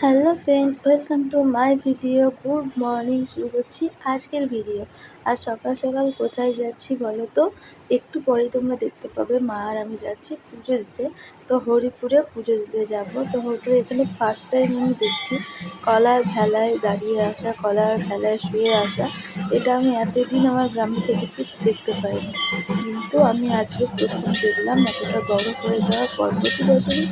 Hello friend, welcome to my video. Good morning, শুরু করছি আজকের ভিডিও। আর সকাল সকাল কোথায় যাচ্ছি বলো তো? একটু পরেই তোমরা দেখতে পাবে। মা আর আমি যাচ্ছি পুজো দিতে। তো হরিপুরে পুজো দিতে যাব। তো হরিপুরে এখানে ফার্স্ট টাইম আমি দেখছি কলার ভেলায় দাঁড়িয়ে আসা, কলার ভেলায় শুয়ে আসা। এটা আমি এতদিন আমার গ্রামে থেকেছি, দেখতে পাইনি। কিন্তু আমি আজকে প্রথম দেখলাম। এতটা বড় হয়ে যাওয়ার পর প্রতি বছরই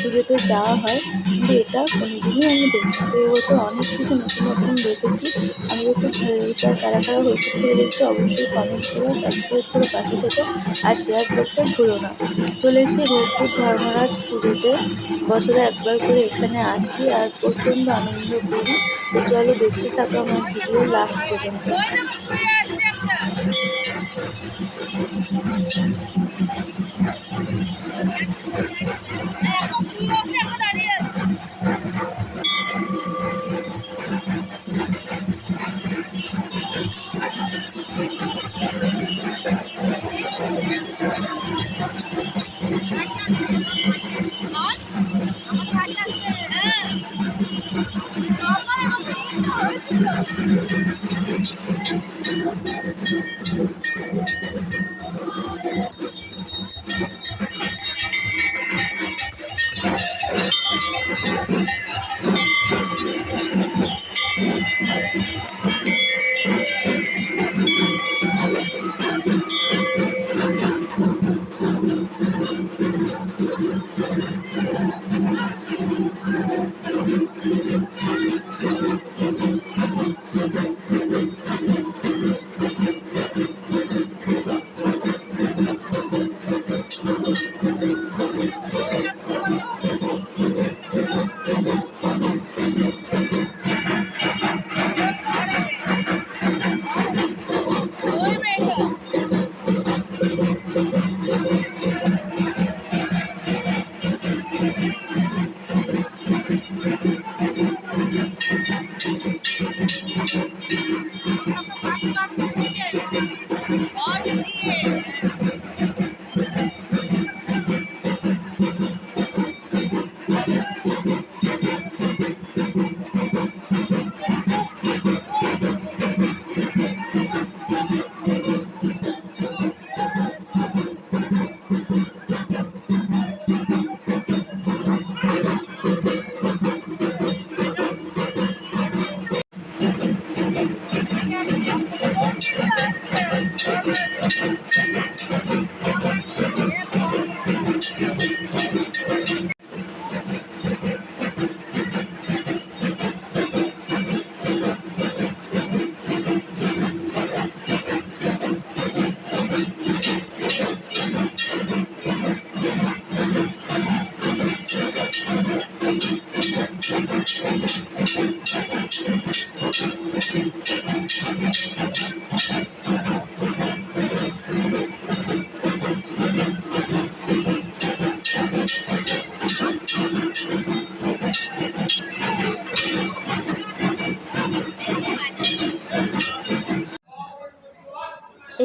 পুজোতে যাওয়া হয়, কিন্তু এটা কোনোদিনই আমি দেখিনি। তো এবছর অনেক কিছু নতুন নতুন দেখেছি। আমাদের খুব ভালো লেগেছে। আর কারা কারা হরিপুর থেকে দেখছো অবশ্যই কমেন্ট করো, সাবস্ক্রাইব করে পাশে থেকো আর শেয়ার করতে ভুলো না। চলে এসেছি হরিপুর ধর্মরাজ পুজোতে। বছরে একবার করে এখানে আসি আর প্রচণ্ড আনন্দ করি। তো চলো দেখতে থাকো আমার ভিডিও লাস্ট পর্যন্ত।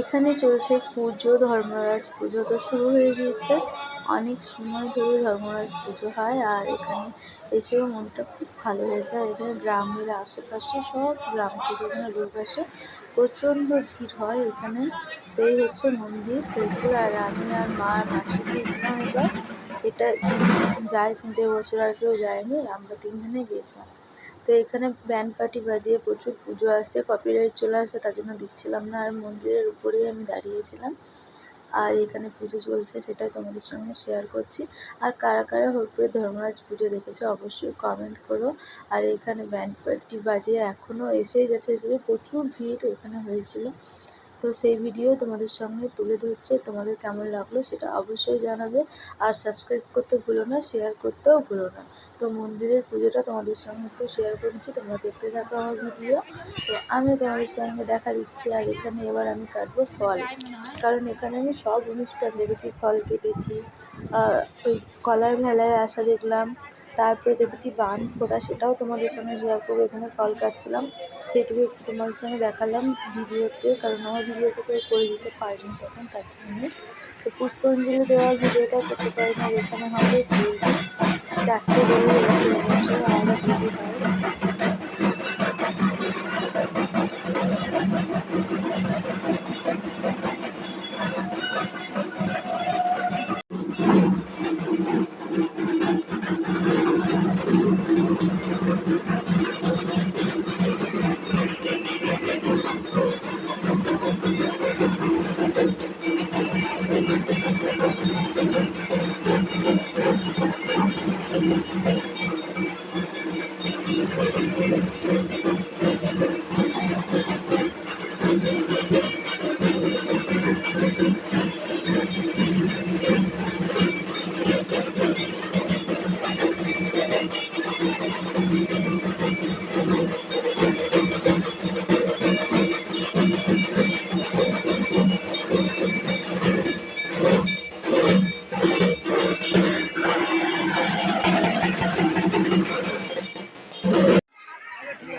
এখানে চলছে পুজো, ধর্মরাজ পুজো তো শুরু হয়ে গিয়েছে। অনেক সময় ধরে ধর্মরাজ পুজো হয় আর এখানে এসেও মনটা খুব ভালো হয়ে যায়। এখানে গ্রামের আশেপাশে সব গ্রাম থেকে এখানে লোক আসে, প্রচণ্ড ভিড় হয় এখানে। তো এই হচ্ছে মন্দির হরিপুর। আর আমি আর মা আর মাসি গিয়েছিলাম এবার। এটা যায় কিন্তু এবছর আর কেউ যায়নি, আমরা তিনজনে গিয়েছিলাম। তো এখানে ব্যান্ড পার্টি বাজিয়ে প্রচুর পুজো আসছে, কপিরাইট চলে আসবে তার জন্য দিচ্ছিলাম না। আর মন্দিরের উপরেই আমি দাঁড়িয়েছিলাম আর এখানে পুজো চলছে, সেটাই তোমাদের সঙ্গে শেয়ার করছি। আর কারা কারা হরিপুরের ধর্মরাজ পুজো দেখেছো অবশ্যই কমেন্ট করো। আর এখানে ব্যান্ড পার্টি বাজিয়ে এখনও এসেই যাচ্ছে, প্রচুর ভিড় এখানে হয়েছিল। তো সেই ভিডিও তোমাদের সঙ্গে তুলে ধরছে। তোমাদের কেমন লাগলো সেটা অবশ্যই জানাবে। আর সাবস্ক্রাইব করতে ভুলো না, শেয়ার করতেও ভুলো না। তো মন্দিরের পুজোটা তোমাদের সঙ্গে একটু শেয়ার করছি, তোমরা দেখতে থাকো আমার ভিডিও। তো আমি তোমাদের সঙ্গে দেখা দিচ্ছি। আর এখানে এবার আমি কাটবো ফল, কারণ এখানে আমি সব অনুষ্ঠান দেখেছি। ফল কেটেছি, ওই কলার ভেলায় আসা দেখলাম, তারপরে দেখেছি বান ফোড়া, সেটাও তোমাদের সঙ্গে শেয়ার করবো। এখানে ফল কাটছিলাম, সেইটুকু একটু তোমাদের সঙ্গে দেখালাম ভিডিওতে, কারণ আমার ভিডিওতে কেউ করে দিতে পারিনি তখন, তার জন্য। তো পুষ্পাঞ্জলি দেওয়ার ভিডিওটাও করতে পারি না। আর এখানে হবে 4টে বেরিয়ে গেছে এবছর, আমরা দেরি হয়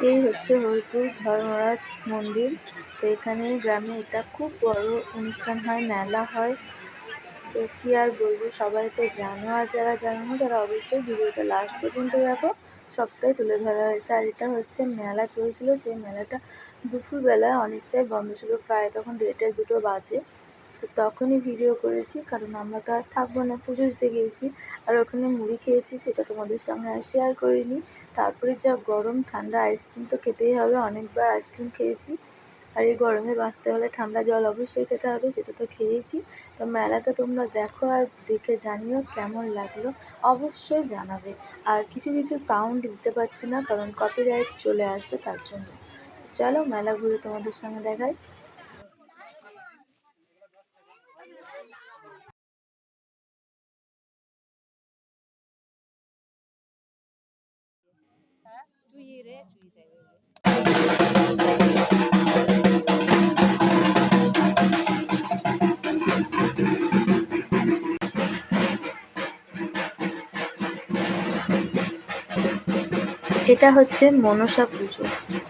এই হচ্ছে হরিপুর ধর্মরাজ মন্দির। তো এখানে গ্রামে এটা খুব বড় অনুষ্ঠান হয়, মেলা হয়। তো কি আর বলবো, সবাই তো জানো, আর যারা জানো না তারা অবশ্যই ভিডিওটা লাস্ট পর্যন্ত দেখো, সবটাই তুলে ধরা হয়েছে। আর এটা হচ্ছে মেলা চলছিল, সেই মেলাটা দুপুরবেলায় অনেকটাই বন্ধ ছিল, প্রায় তখন 1:30-2 বাজে। তো তখনই ভিডিও করেছি, কারণ আমরা তো আর থাকবো না, পুজো দিতে গিয়েছি। আর ওখানে মুড়ি খেয়েছি, সেটা তোমাদের সঙ্গে আর শেয়ার করিনি। তারপরে যা গরম, ঠান্ডা আইসক্রিম তো খেতেই হবে, অনেকবার আইসক্রিম খেয়েছি। আর এই গরমে বাঁচতে হলে ঠান্ডা জল অবশ্যই খেতে হবে, সেটা তো খেয়েছি। তো মেলাটা তোমরা দেখো আর দেখে জানিও কেমন লাগলো, অবশ্যই জানাবে। আর কিছু কিছু সাউন্ড দিতে পারছি না, কারণ কপিরাইট চলে আসবে তার জন্য। তো চলো মেলা ঘুরে তোমাদের সঙ্গে দেখাই। এটা হচ্ছে মনসা পুজো।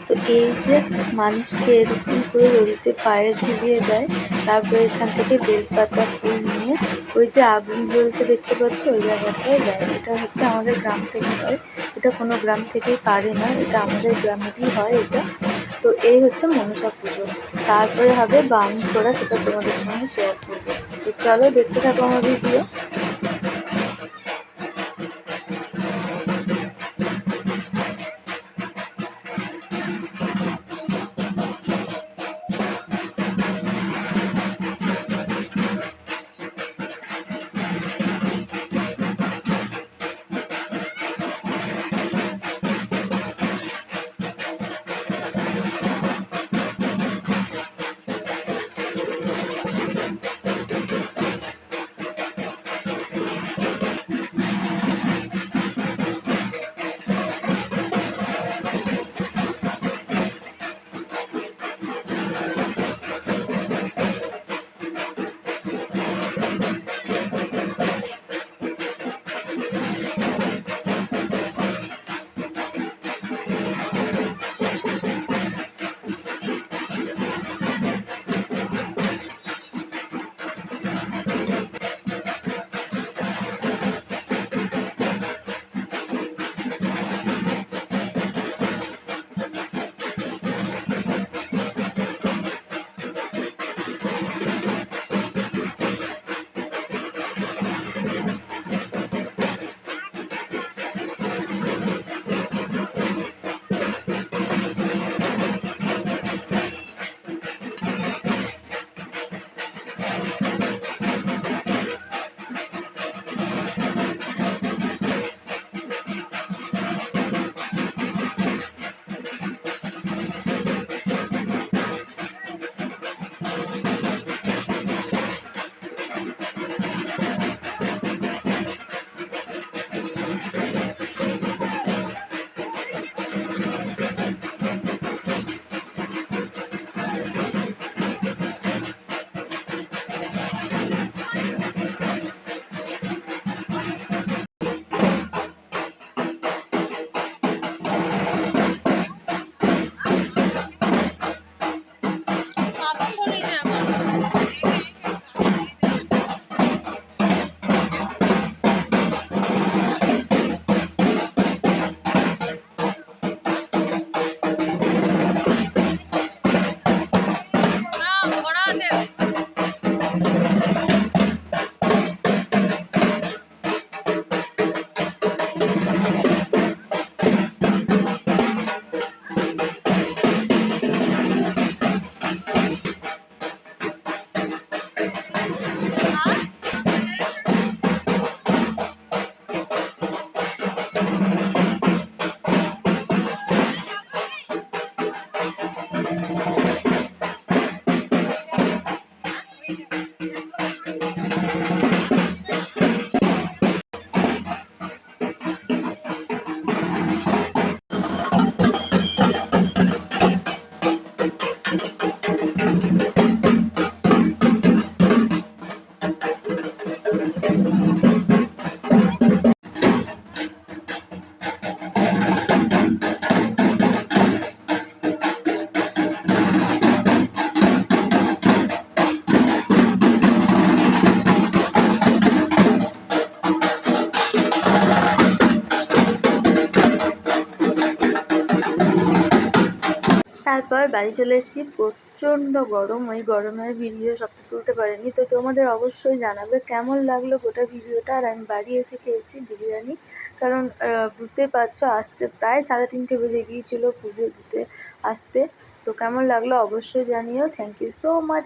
তো এই যে মানুষকে এরকম করে নদীতে পায়ে ঝুলিয়ে দেয়, তারপরে এখান থেকে বেলপাতা ফুল নিয়ে ওই যে আগুন জ্বলছে দেখতে পাচ্ছ, ওই জায়গাটায় দেয়। এটা হচ্ছে আমাদের গ্রাম থেকে হয়, এটা কোনো গ্রাম থেকেই পারে না, এটা আমাদের গ্রামেরই হয় এটা। তো এই হচ্ছে মনসা পুজো। তারপরে হবে বাউন ফোড়া, সেটা তোমাদের সঙ্গে শেয়ার করবো। তো চলো দেখতে থাকো আমার ভিডিও। তারপর বাড়ি চলে এসেছি। প্রচণ্ড গরম, ওই গরমে ভিডিও সব তুলতে পারিনি। তো তোমাদের অবশ্যই জানাবে কেমন লাগলো গোটা ভিডিওটা। আর আমি বাড়ি এসে খেয়েছি বিরিয়ানি, কারণ বুঝতেই পারছো আসতে প্রায় 3:30 বেজে গিয়েছিলো পুজো দিতে আসতে। তো কেমন লাগলো অবশ্যই জানিও। Thank you so much.